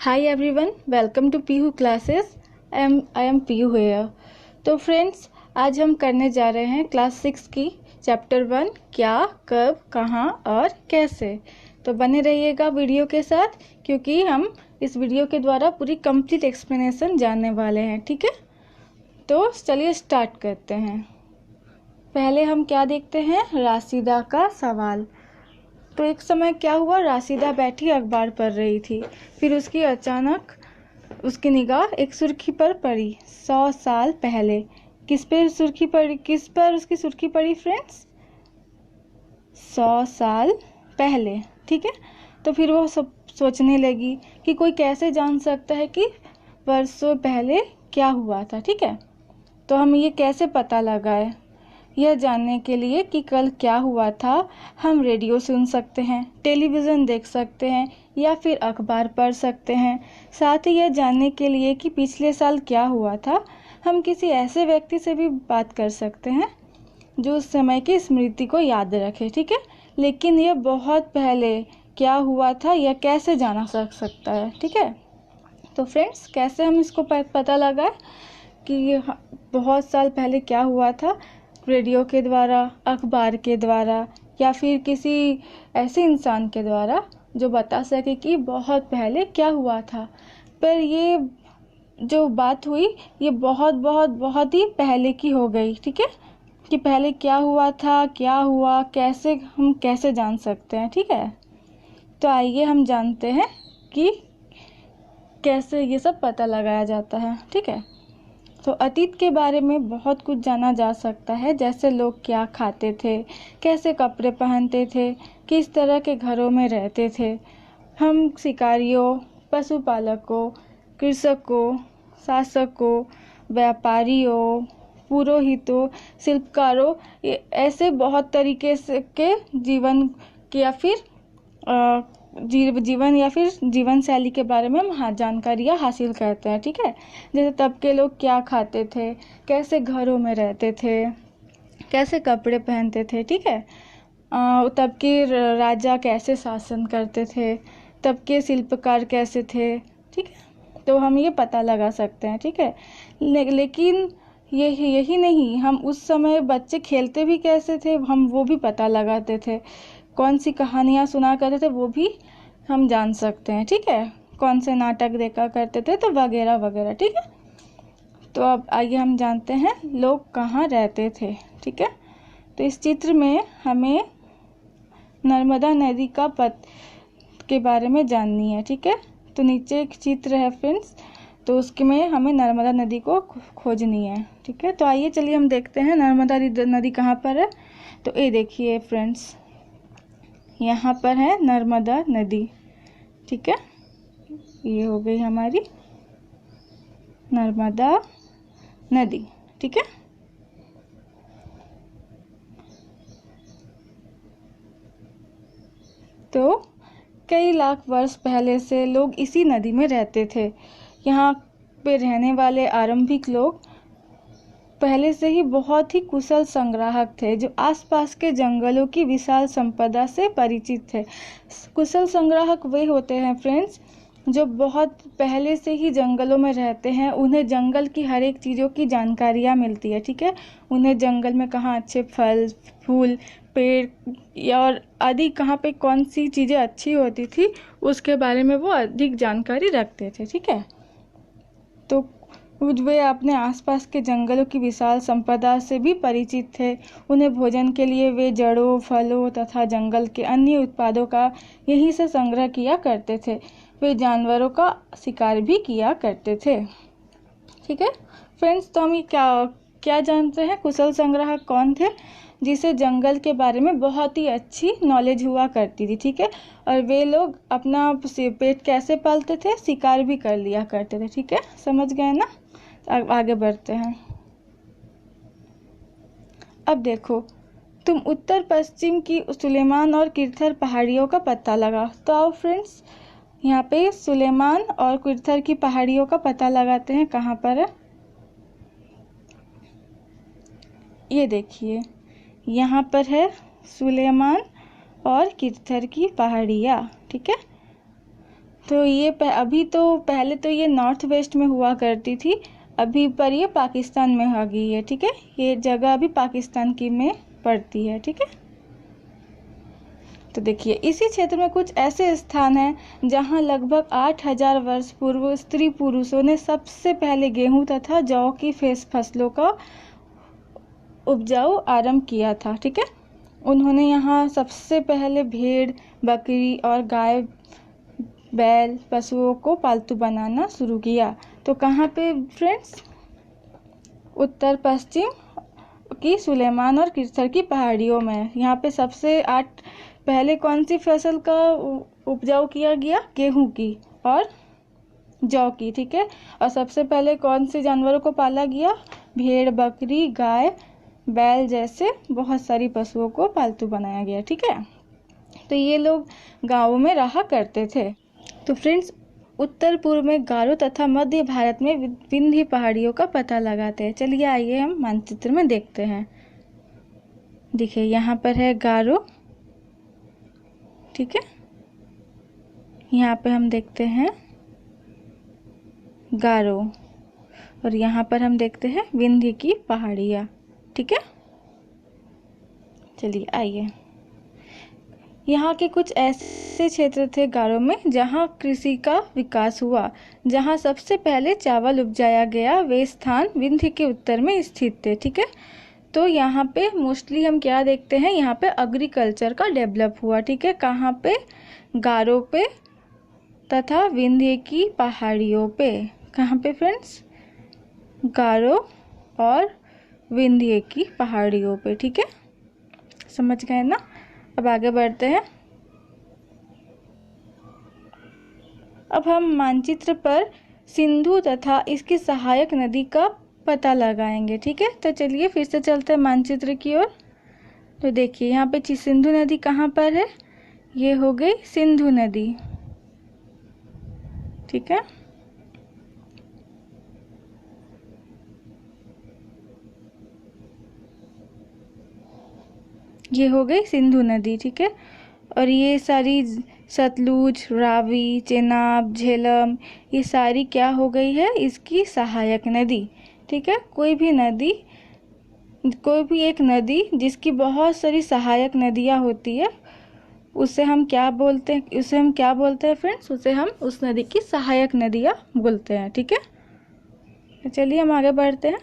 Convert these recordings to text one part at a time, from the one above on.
Hi everyone, welcome to Pihu classes. I am Pihu here. तो friends, आज हम करने जा रहे हैं क्लास 6 की चैप्टर 1 क्या, कब, कहाँ और कैसे। तो बने रहिएगा वीडियो के साथ क्योंकि हम इस वीडियो के द्वारा पूरी कंप्लीट एक्सप्लेनेशन जानने वाले हैं। ठीक है, तो चलिए स्टार्ट करते हैं। पहले हम क्या देखते हैं, राशिदा का सवाल। तो एक समय क्या हुआ, राशिदा बैठी अखबार पढ़ रही थी। फिर उसकी अचानक उसकी निगाह एक सुर्खी पर पड़ी। 100 साल पहले। किस पर उसकी सुर्खी पड़ी फ्रेंड्स? 100 साल पहले। ठीक है, तो फिर वो सब सोचने लगी कि कोई कैसे जान सकता है कि वर्षों पहले क्या हुआ था। ठीक है, तो हम ये कैसे पता लगाए? यह जानने के लिए कि कल क्या हुआ था, हम रेडियो सुन सकते हैं, टेलीविज़न देख सकते हैं या फिर अखबार पढ़ सकते हैं। साथ ही यह जानने के लिए कि पिछले साल क्या हुआ था, हम किसी ऐसे व्यक्ति से भी बात कर सकते हैं जो उस समय की स्मृति को याद रखे। ठीक है, लेकिन यह बहुत पहले क्या हुआ था यह कैसे जाना सकता है? ठीक है, तो फ्रेंड्स कैसे हम इसको पता लगाए कि बहुत साल पहले क्या हुआ था? रेडियो के द्वारा, अखबार के द्वारा या फिर किसी ऐसे इंसान के द्वारा जो बता सके कि बहुत पहले क्या हुआ था। पर ये जो बात हुई ये बहुत बहुत बहुत ही पहले की हो गई। ठीक है, कि पहले क्या हुआ था, क्या हुआ, कैसे, हम कैसे जान सकते हैं। ठीक है, तो आइए हम जानते हैं कि कैसे ये सब पता लगाया जाता है। ठीक है, तो अतीत के बारे में बहुत कुछ जाना जा सकता है, जैसे लोग क्या खाते थे, कैसे कपड़े पहनते थे, किस तरह के घरों में रहते थे। हम शिकारियों, पशुपालकों, कृषकों, शासकों, व्यापारियों, पुरोहितों, शिल्पकारों, ऐसे बहुत तरीके से के जीवन या फिर जीवन या फिर जीवन शैली के बारे में हम जानकारियाँ हासिल करते हैं। ठीक है, जैसे तब के लोग क्या खाते थे, कैसे घरों में रहते थे, कैसे कपड़े पहनते थे। ठीक है, तब के राजा कैसे शासन करते थे, तब के शिल्पकार कैसे थे। ठीक है, तो हम ये पता लगा सकते हैं। ठीक है, लेकिन यही नहीं, हम उस समय बच्चे खेलते भी कैसे थे हम वो भी पता लगाते थे। कौन सी कहानियाँ सुना करते थे वो भी हम जान सकते हैं। ठीक है, कौन से नाटक देखा करते थे, तो वगैरह वगैरह। ठीक है, तो अब आइए हम जानते हैं लोग कहाँ रहते थे। ठीक है, तो इस चित्र में हमें नर्मदा नदी का पथ के बारे में जाननी है। ठीक है, तो नीचे एक चित्र है फ्रेंड्स, तो उसके में हमें नर्मदा नदी को खोजनी है। ठीक है, तो आइए चलिए हम देखते हैं नर्मदा नदी कहाँ पर है। तो ये देखिए फ्रेंड्स, यहाँ पर है नर्मदा नदी। ठीक है, ये हो गई हमारी नर्मदा नदी। ठीक है, तो कई लाख वर्ष पहले से लोग इसी नदी में रहते थे। यहाँ पे रहने वाले आरंभिक लोग पहले से ही बहुत ही कुशल संग्राहक थे जो आसपास के जंगलों की विशाल संपदा से परिचित थे। कुशल संग्राहक वे होते हैं फ्रेंड्स जो बहुत पहले से ही जंगलों में रहते हैं, उन्हें जंगल की हर एक चीज़ों की जानकारियाँ मिलती है। ठीक है, उन्हें जंगल में कहाँ अच्छे फल फूल पेड़ और आदि कहाँ पे कौन सी चीज़ें अच्छी होती थी उसके बारे में वो अधिक जानकारी रखते थे। ठीक है, तो वे अपने आसपास के जंगलों की विशाल संपदा से भी परिचित थे। उन्हें भोजन के लिए वे जड़ों, फलों तथा जंगल के अन्य उत्पादों का यहीं से संग्रह किया करते थे। वे जानवरों का शिकार भी किया करते थे। ठीक है फ्रेंड्स, तो हम ये क्या जानते हैं, कुशल संग्राहक कौन थे? जिसे जंगल के बारे में बहुत ही अच्छी नॉलेज हुआ करती थी। ठीक है, और वे लोग अपना पेट कैसे पालते थे, शिकार भी कर लिया करते थे। ठीक है, समझ गए ना? अब आगे बढ़ते हैं। अब देखो, तुम उत्तर पश्चिम की सुलेमान और किरथर पहाड़ियों का पता लगा। तो आओ फ्रेंड्स, यहाँ पे सुलेमान और किरथर की पहाड़ियों का पता लगाते हैं। कहाँ पर है? ये देखिए, यहाँ पर है सुलेमान और किरथर की पहाड़ियाँ। ठीक है, तो ये अभी तो पहले तो ये नॉर्थ वेस्ट में हुआ करती थी, अभी पर ये पाकिस्तान में आ गई है। ठीक है, ये जगह अभी पाकिस्तान की में पड़ती है। ठीक है, तो देखिए इसी क्षेत्र में कुछ ऐसे स्थान हैं जहां लगभग 8000 वर्ष पूर्व स्त्री पुरुषों ने सबसे पहले गेहूं तथा जौ की फसलों का उपजाऊ आरंभ किया था। ठीक है, उन्होंने यहाँ सबसे पहले भेड़, बकरी और गाय, बैल पशुओं को पालतू बनाना शुरू किया। तो कहाँ पे फ्रेंड्स? उत्तर पश्चिम की सुलेमान और किरसर की पहाड़ियों में। यहाँ पे सबसे पहले कौन सी फसल का उपजाऊ किया गया? गेहूं की और जौ की। ठीक है, और सबसे पहले कौन से जानवरों को पाला गया? भेड़, बकरी, गाय, बैल जैसे बहुत सारी पशुओं को पालतू बनाया गया। ठीक है, तो ये लोग गांवों में रहा करते थे। तो फ्रेंड्स, उत्तर पूर्व में गारो तथा मध्य भारत में विंध्य पहाड़ियों का पता लगाते हैं। चलिए आइए हम मानचित्र में देखते हैं। देखिए यहाँ पर है गारो। ठीक है, यहाँ पे हम देखते हैं गारो और यहाँ पर हम देखते हैं विंध्य की पहाड़ियाँ। ठीक है, चलिए आइए। यहाँ के कुछ ऐसे क्षेत्र थे गारो में जहाँ कृषि का विकास हुआ। जहाँ सबसे पहले चावल उपजाया गया वे स्थान विंध्य के उत्तर में स्थित थे। ठीक है, तो यहाँ पे मोस्टली हम क्या देखते हैं? यहाँ पे एग्रीकल्चर का डेवलप हुआ। ठीक है, कहाँ पे? गारो पे तथा विंध्य की पहाड़ियों पे। कहाँ पे फ्रेंड्स? गारो और विंध्य की पहाड़ियों पे। ठीक है, समझ गए ना? अब आगे बढ़ते हैं। अब हम मानचित्र पर सिंधु तथा इसकी सहायक नदी का पता लगाएंगे। ठीक है, तो चलिए फिर से चलते हैं मानचित्र की ओर। तो देखिए यहाँ पे सिंधु नदी कहाँ पर है? ये हो गई सिंधु नदी। ठीक है, ये हो गई सिंधु नदी। ठीक है, और ये सारी सतलुज, रावी, चेनाब, झेलम, ये सारी क्या हो गई है? इसकी सहायक नदी। ठीक है, कोई भी एक नदी जिसकी बहुत सारी सहायक नदियाँ होती है उसे हम क्या बोलते हैं फ्रेंड्स? उसे हम उस नदी की सहायक नदियाँ बोलते हैं। ठीक है, तो चलिए हम आगे बढ़ते हैं।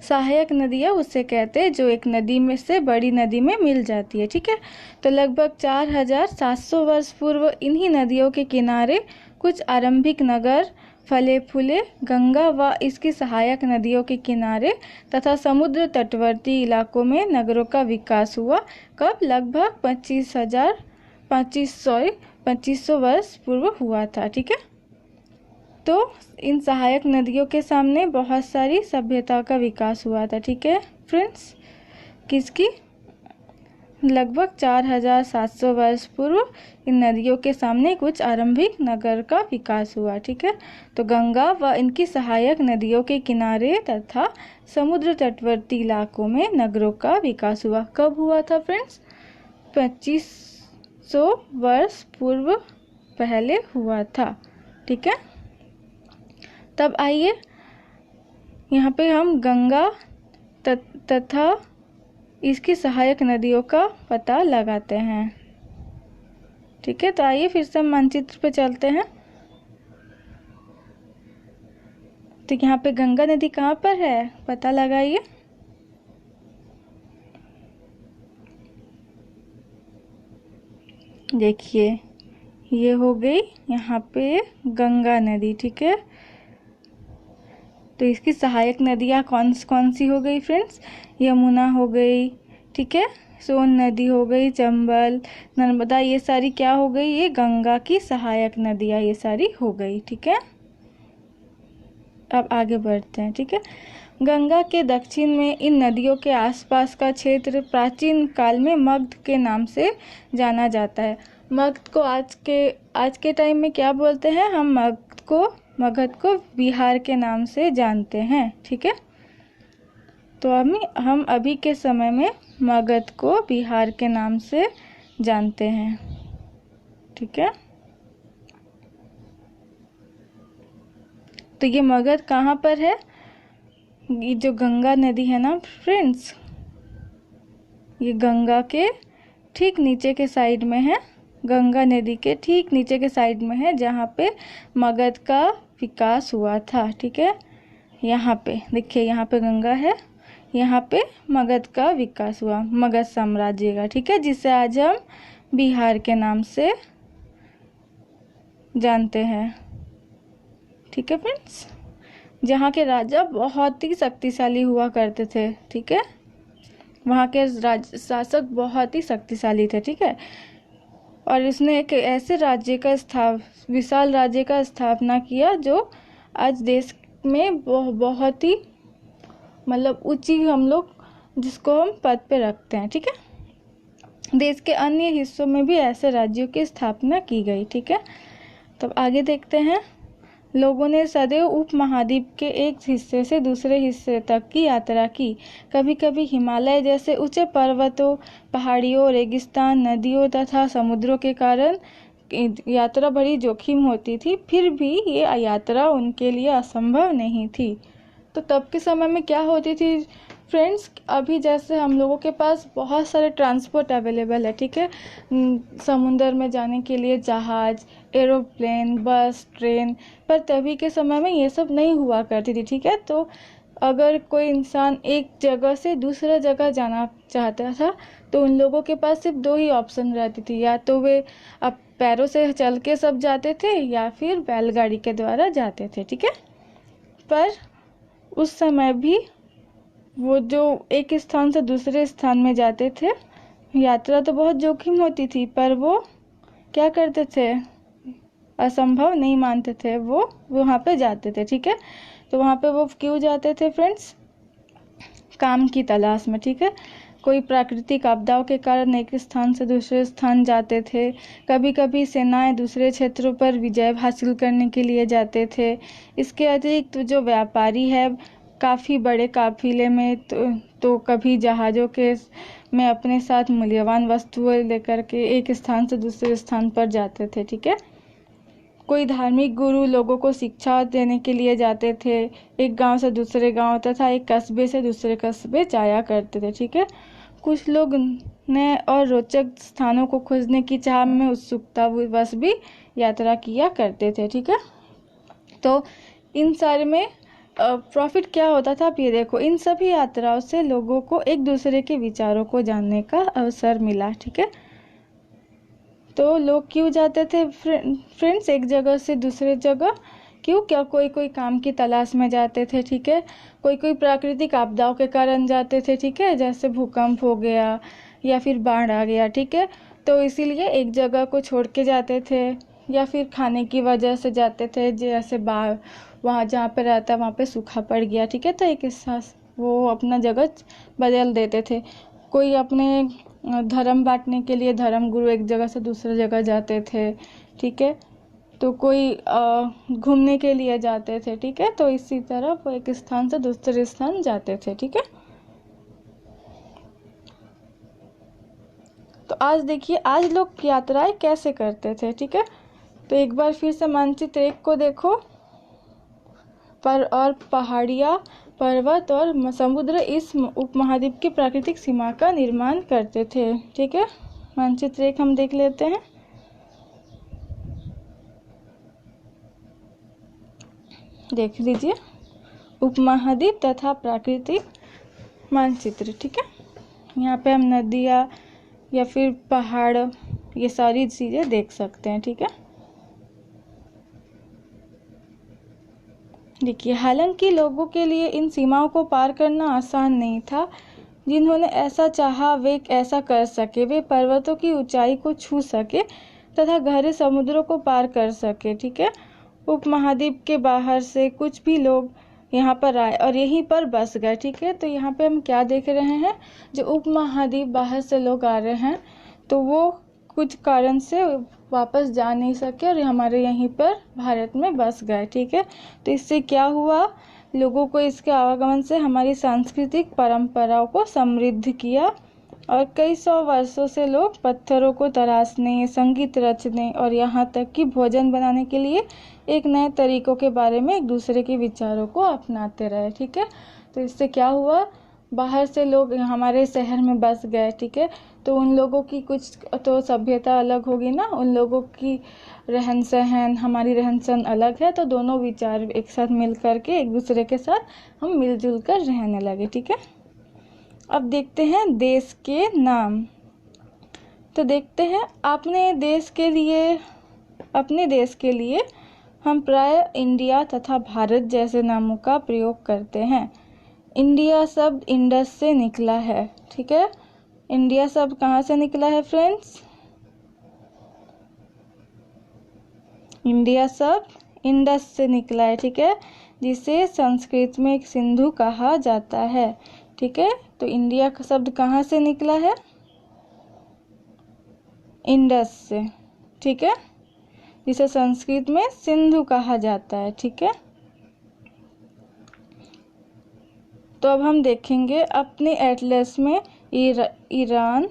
सहायक नदियाँ उससे कहते हैं जो एक नदी में से बड़ी नदी में मिल जाती है। ठीक है, तो लगभग 4700 वर्ष पूर्व इन्हीं नदियों के किनारे कुछ आरंभिक नगर फले फूले। गंगा व इसकी सहायक नदियों के किनारे तथा समुद्र तटवर्ती इलाकों में नगरों का विकास हुआ। कब? लगभग 2500 वर्ष पूर्व हुआ था। ठीक है, तो इन सहायक नदियों के सामने बहुत सारी सभ्यता का विकास हुआ था। ठीक है फ्रेंड्स, किसकी? लगभग 4700 वर्ष पूर्व इन नदियों के सामने कुछ आरंभिक नगर का विकास हुआ। ठीक है, तो गंगा व इनकी सहायक नदियों के किनारे तथा समुद्र तटवर्ती इलाकों में नगरों का विकास हुआ। कब हुआ था फ्रेंड्स? 2500 वर्ष पूर्व पहले हुआ था। ठीक है, तब आइए यहाँ पे हम गंगा तथा इसकी सहायक नदियों का पता लगाते हैं। ठीक है, तो आइए फिर से हम मानचित्र पे चलते हैं। तो यहाँ पे गंगा नदी कहाँ पर है? पता लगाइए। देखिए ये हो गई यहाँ पे गंगा नदी। ठीक है, तो इसकी सहायक नदियाँ कौन सी हो गई फ्रेंड्स? यमुना हो गई। ठीक है, सोन नदी हो गई, चंबल, नर्मदा, ये सारी क्या हो गई? ये गंगा की सहायक नदियाँ ये सारी हो गई। ठीक है, अब आगे बढ़ते हैं। ठीक है, गंगा के दक्षिण में इन नदियों के आसपास का क्षेत्र प्राचीन काल में मगध के नाम से जाना जाता है। मगध को आज के टाइम में क्या बोलते हैं? हम मगध को बिहार के नाम से जानते हैं। ठीक है, तो हम अभी के समय में मगध को बिहार के नाम से जानते हैं। ठीक है, तो ये मगध कहाँ पर है? ये जो गंगा नदी है ना फ्रेंड्स, ये गंगा के ठीक नीचे के साइड में है, गंगा नदी के ठीक नीचे के साइड में है, जहाँ पे मगध का विकास हुआ था। ठीक है, यहाँ पे देखिए, यहाँ पे गंगा है, यहाँ पे मगध का विकास हुआ, मगध साम्राज्य का। ठीक है, जिसे आज हम बिहार के नाम से जानते हैं। ठीक है फ्रेंड्स, जहाँ के राजा बहुत ही शक्तिशाली हुआ करते थे। ठीक है, वहाँ के शासक बहुत ही शक्तिशाली थे। ठीक है, और इसने एक ऐसे राज्य का विशाल राज्य का स्थापना किया जो आज देश में बहुत ही मतलब ऊंची हम लोग जिसको हम पद पे रखते हैं। ठीक है, देश के अन्य हिस्सों में भी ऐसे राज्यों की स्थापना की गई। ठीक है, तब आगे देखते हैं। लोगों ने सदैव उपमहाद्वीप के एक हिस्से से दूसरे हिस्से तक की यात्रा की। कभी कभी हिमालय जैसे ऊंचे पर्वतों, पहाड़ियों, रेगिस्तान, नदियों तथा समुद्रों के कारण यात्रा बड़ी जोखिम होती थी, फिर भी ये यात्रा उनके लिए असंभव नहीं थी। तो तब के समय में क्या होती थी फ्रेंड्स, अभी जैसे हम लोगों के पास बहुत सारे ट्रांसपोर्ट अवेलेबल है। ठीक है, समुंदर में जाने के लिए जहाज, एरोप्लेन, बस, ट्रेन, पर तभी के समय में ये सब नहीं हुआ करती थी। ठीक है, तो अगर कोई इंसान एक जगह से दूसरा जगह जाना चाहता था तो उन लोगों के पास सिर्फ दो ही ऑप्शन रहती थी, या तो वे अब पैरों से चल के सब जाते थे या फिर बैलगाड़ी के द्वारा जाते थे। ठीक है, पर उस समय भी वो जो एक स्थान से दूसरे स्थान में जाते थे, यात्रा तो बहुत जोखिम होती थी, पर वो क्या करते थे, असंभव नहीं मानते थे, वो वहाँ पे जाते थे। ठीक है, तो वहाँ पे वो क्यों जाते थे फ्रेंड्स? काम की तलाश में। ठीक है, कोई प्राकृतिक आपदाओं के कारण एक स्थान से दूसरे स्थान जाते थे। कभी कभी सेनाएं दूसरे क्षेत्रों पर विजय हासिल करने के लिए जाते थे। इसके अतिरिक्त जो व्यापारी है काफ़ी बड़े काफिले में तो कभी जहाज़ों के में अपने साथ मूल्यवान वस्तुएं लेकर के एक स्थान से दूसरे स्थान पर जाते थे। ठीक है, कोई धार्मिक गुरु लोगों को शिक्षा देने के लिए जाते थे, एक गांव से दूसरे गांव तथा एक कस्बे से दूसरे कस्बे जाया करते थे। ठीक है, कुछ लोग नए और रोचक स्थानों को खोजने की चाह में उत्सुकता बस भी यात्रा किया करते थे। ठीक है, तो इन सारे में प्रॉफिट क्या होता था आप ये देखो, इन सभी यात्राओं से लोगों को एक दूसरे के विचारों को जानने का अवसर मिला। ठीक है, तो लोग क्यों जाते थे फ्रेंड्स एक जगह से दूसरे जगह? क्यों? क्या कोई कोई काम की तलाश में जाते थे। ठीक है, कोई कोई प्राकृतिक आपदाओं के कारण जाते थे। ठीक है, जैसे भूकंप हो गया या फिर बाढ़ आ गया। ठीक है, तो इसीलिए एक जगह को छोड़ के जाते थे, या फिर खाने की वजह से जाते थे, जैसे वहाँ जहाँ पे रहता वहाँ पे सूखा पड़ गया। ठीक है, तो एक साथ वो अपना जगह बदल देते थे। कोई अपने धर्म बांटने के लिए धर्म गुरु एक जगह से दूसरे जगह जाते थे। ठीक है, तो कोई घूमने के लिए जाते थे। ठीक है, तो इसी तरह वो एक स्थान से दूसरे स्थान जाते थे। ठीक है, तो आज देखिए आज लोग यात्राएं कैसे करते थे। ठीक है, तो एक बार फिर से मानचित्र 1 को देखो। और पहाड़ियाँ, पर्वत और समुद्र इस उपमहाद्वीप की प्राकृतिक सीमा का निर्माण करते थे। ठीक है, मानचित्र 1 हम देख लेते हैं। देख लीजिए, उपमहाद्वीप तथा प्राकृतिक मानचित्र। ठीक है, यहाँ पे हम नदियाँ या फिर पहाड़ ये सारी चीज़ें देख सकते हैं। ठीक है, देखिए, हालांकि लोगों के लिए इन सीमाओं को पार करना आसान नहीं था। जिन्होंने ऐसा चाहा वे ऐसा कर सके, वे पर्वतों की ऊंचाई को छू सके तथा गहरे समुद्रों को पार कर सके। ठीक है, उपमहाद्वीप के बाहर से कुछ भी लोग यहाँ पर आए और यहीं पर बस गए। ठीक है, तो यहाँ पे हम क्या देख रहे हैं, जो उपमहाद्वीप बाहर से लोग आ रहे हैं तो वो कुछ कारण से वापस जा नहीं सके और हमारे यहीं पर भारत में बस गए। ठीक है, तो इससे क्या हुआ, लोगों को इसके आवागमन से हमारी सांस्कृतिक परंपराओं को समृद्ध किया और कई सौ वर्षों से लोग पत्थरों को तराशने, संगीत रचने और यहाँ तक कि भोजन बनाने के लिए एक नए तरीकों के बारे में एक दूसरे के विचारों को अपनाते रहे। ठीक है, तो इससे क्या हुआ, बाहर से लोग हमारे शहर में बस गए। ठीक है, तो उन लोगों की कुछ तो सभ्यता अलग होगी ना, उन लोगों की रहन सहन, हमारी रहन सहन अलग है, तो दोनों विचार एक साथ मिल करके एक दूसरे के साथ हम मिलजुल कर रहने लगे। ठीक है, अब देखते हैं देश के नाम। तो देखते हैं अपने देश के लिए हम प्राय इंडिया तथा भारत जैसे नामों का प्रयोग करते हैं। इंडिया शब्द इंडस से निकला है। ठीक है, इंडिया शब्द कहाँ से निकला है फ्रेंड्स? इंडिया शब्द इंडस से निकला है। ठीक है, जिसे संस्कृत में एक सिंधु कहा जाता है। ठीक है, तो इंडिया का शब्द कहाँ से निकला है? इंडस से। ठीक है, जिसे संस्कृत में सिंधु कहा जाता है। ठीक है, तो अब हम देखेंगे अपने एटलस में ईरान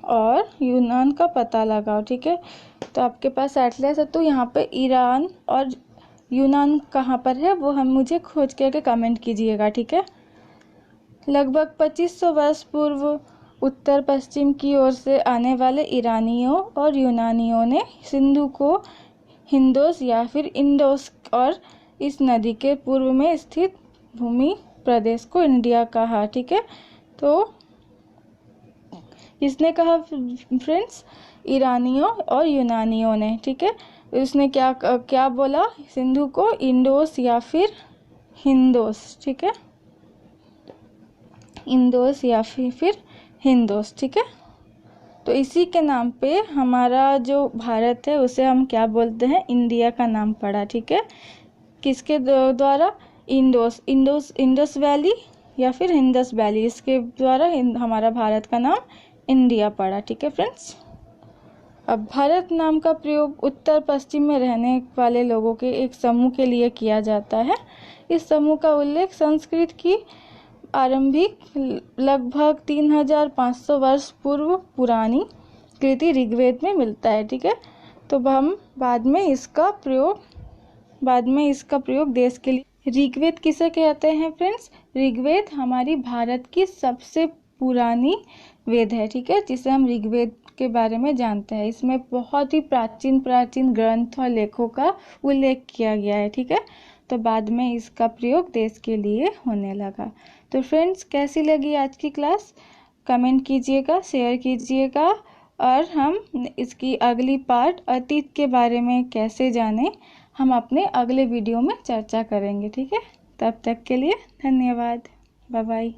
और यूनान का पता लगाओ। ठीक है, तो आपके पास एटलस है, तो यहाँ पे ईरान और यूनान कहाँ पर है वो हम मुझे खोज करके कमेंट कीजिएगा। ठीक है, लगभग 2500 वर्ष पूर्व उत्तर पश्चिम की ओर से आने वाले ईरानियों और यूनानियों ने सिंधु को हिंदोस या फिर इंडोस और इस नदी के पूर्व में स्थित भूमि प्रदेश को इंडिया कहा। ठीक है, तो इसने कहा फ्रेंड्स, ईरानियों और यूनानियों ने। ठीक है, उसने क्या बोला, सिंधु को इंडोस या फिर हिंदोस। ठीक है, इंडोस या फिर हिंदोस। ठीक है, तो इसी के नाम पे हमारा जो भारत है उसे हम क्या बोलते हैं, इंडिया का नाम पड़ा। ठीक है, किसके द्वारा? इंडस वैली या फिर इंडस वैली, इसके द्वारा हमारा भारत का नाम इंडिया पड़ा। ठीक है फ्रेंड्स, अब भारत नाम का प्रयोग उत्तर पश्चिम में रहने वाले लोगों के एक समूह के लिए किया जाता है। इस समूह का उल्लेख संस्कृत की आरंभिक लगभग 3500 वर्ष पूर्व पुरानी कृति ऋग्वेद में मिलता है। ठीक है, तो हम बाद में इसका प्रयोग देश के लिए। ऋग्वेद किसे कहते हैं फ्रेंड्स? ऋग्वेद हमारी भारत की सबसे पुरानी वेद है। ठीक है, जिसे हम ऋग्वेद के बारे में जानते हैं। इसमें बहुत ही प्राचीन ग्रंथ और लेखों का उल्लेख किया गया है। ठीक है, तो बाद में इसका प्रयोग देश के लिए होने लगा। तो फ्रेंड्स, कैसी लगी आज की क्लास? कमेंट कीजिएगा, शेयर कीजिएगा, और हम इसकी अगली पार्ट अतीत के बारे में कैसे जाने, हम अपने अगले वीडियो में चर्चा करेंगे। ठीक है, तब तक के लिए धन्यवाद। Bye bye.